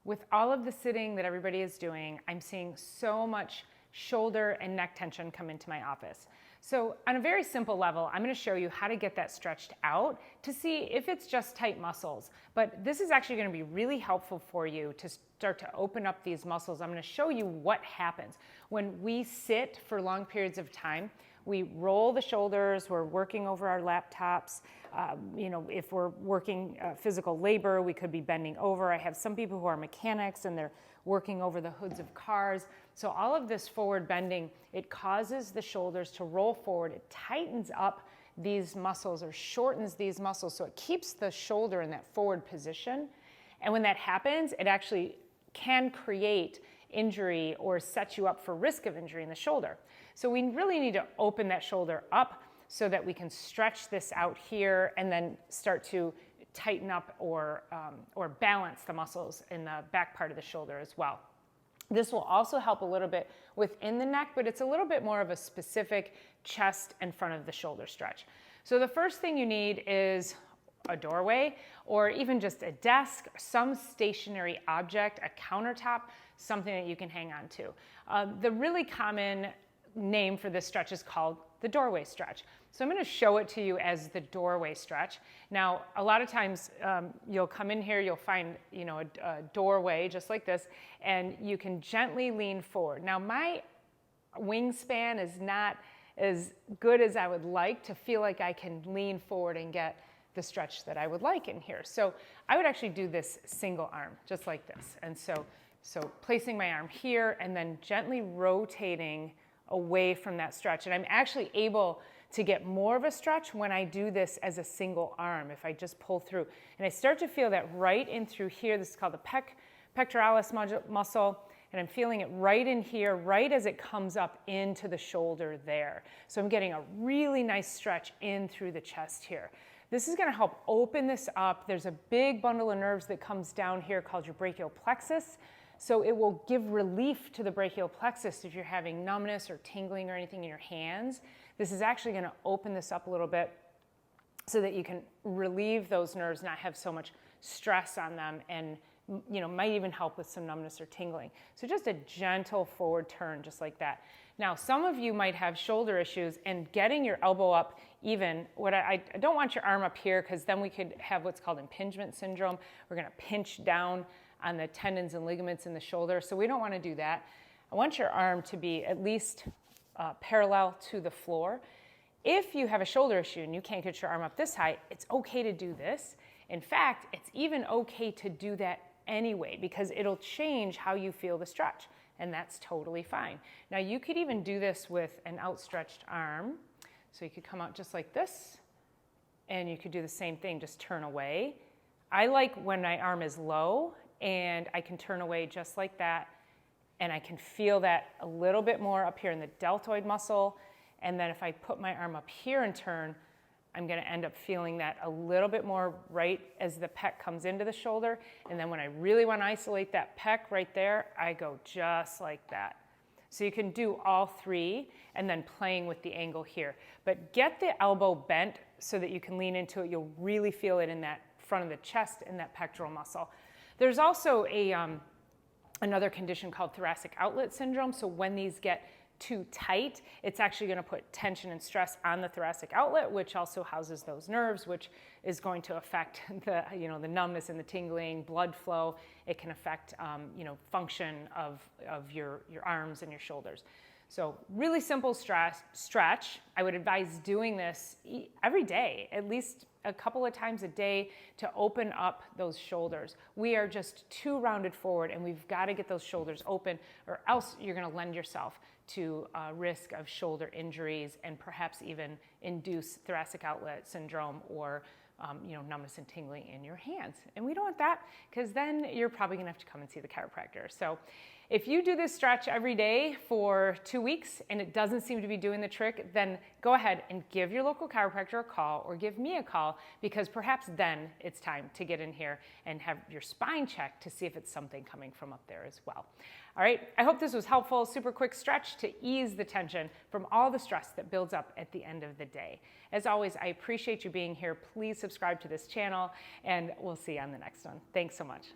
With all of the sitting that everybody is doing, I'm seeing so much shoulder and neck tension come into my office. So on a very simple level, I'm going to show you how to get that stretched out to see if it's just tight muscles. But this is actually going to be really helpful for you to start to open up these muscles. I'm going to show you what happens when we sit for long periods of time. We roll the shoulders, we're working over our laptops. If we're working physical labor, we could be bending over. I have some people who are mechanics and they're working over the hoods of cars. So all of this forward bending, it causes the shoulders to roll forward. It tightens up these muscles or shortens these muscles. So it keeps the shoulder in that forward position. And when that happens, it actually can create injury or set you up for risk of injury in the shoulder. So we really need to open that shoulder up so that we can stretch this out here and then start to tighten up or balance the muscles in the back part of the shoulder as well. This will also help a little bit within the neck, but it's a little bit more of a specific chest and front of the shoulder stretch. So the first thing you need is a doorway or even just a desk, some stationary object, a countertop, something that you can hang on to. The really common name for this stretch is called the doorway stretch. So I'm going to show it to you as the doorway stretch. Now, a lot of times you'll come in here, you'll find a doorway just like this, and you can gently lean forward. Now, my wingspan is not as good as I would like to feel like I can lean forward and get the stretch that I would like in here. So I would actually do this single arm, just like this. And so placing my arm here and then gently rotating away from that stretch. And I'm actually able to get more of a stretch when I do this as a single arm, if I just pull through. And I start to feel that right in through here. This is called the pectoralis muscle. And I'm feeling it right in here, right as it comes up into the shoulder there. So I'm getting a really nice stretch in through the chest here. This is going to help open this up. There's a big bundle of nerves that comes down here called your brachial plexus. So it will give relief to the brachial plexus if you're having numbness or tingling or anything in your hands. This is actually going to open this up a little bit so that you can relieve those nerves, not have so much stress on them, and might even help with some numbness or tingling. So just a gentle forward turn, just like that. Now, some of you might have shoulder issues, and getting your elbow up even, I don't want your arm up here because then we could have what's called impingement syndrome. We're going to pinch down on the tendons and ligaments in the shoulder, so we don't want to do that. I want your arm to be at least parallel to the floor. If you have a shoulder issue and you can't get your arm up this high, it's okay to do this. In fact, it's even okay to do that anyway because it'll change how you feel the stretch, and that's totally fine. Now, you could even do this with an outstretched arm. So you could come out just like this, and you could do the same thing, just turn away. I like when my arm is low and I can turn away just like that, and I can feel that a little bit more up here in the deltoid muscle. And then if I put my arm up here and turn, I'm going to end up feeling that a little bit more right as the pec comes into the shoulder. And then when I really want to isolate that pec right there, I go just like that. So you can do all three and then playing with the angle here. But get the elbow bent so that you can lean into it. You'll really feel it in that front of the chest and that pectoral muscle. There's also another condition called thoracic outlet syndrome. So when these get too tight, it's actually going to put tension and stress on the thoracic outlet, which also houses those nerves, which is going to affect the numbness and the tingling, blood flow. It can affect function of your arms and your shoulders. So really simple stretch. I would advise doing this every day, at least a couple of times a day, to open up those shoulders. We are just too rounded forward, and we've got to get those shoulders open, or else you're going to lend yourself to risk of shoulder injuries and perhaps even induce thoracic outlet syndrome or numbness and tingling in your hands. And we don't want that, because then you're probably going to have to come and see the chiropractor. So if you do this stretch every day for 2 weeks and it doesn't seem to be doing the trick, then go ahead and give your local chiropractor a call or give me a call, because perhaps then it's time to get in here and have your spine checked to see if it's something coming from up there as well. All right, I hope this was helpful. Super quick stretch to ease the tension from all the stress that builds up at the end of the day. As always, I appreciate you being here. Please subscribe to this channel, and we'll see you on the next one. Thanks so much.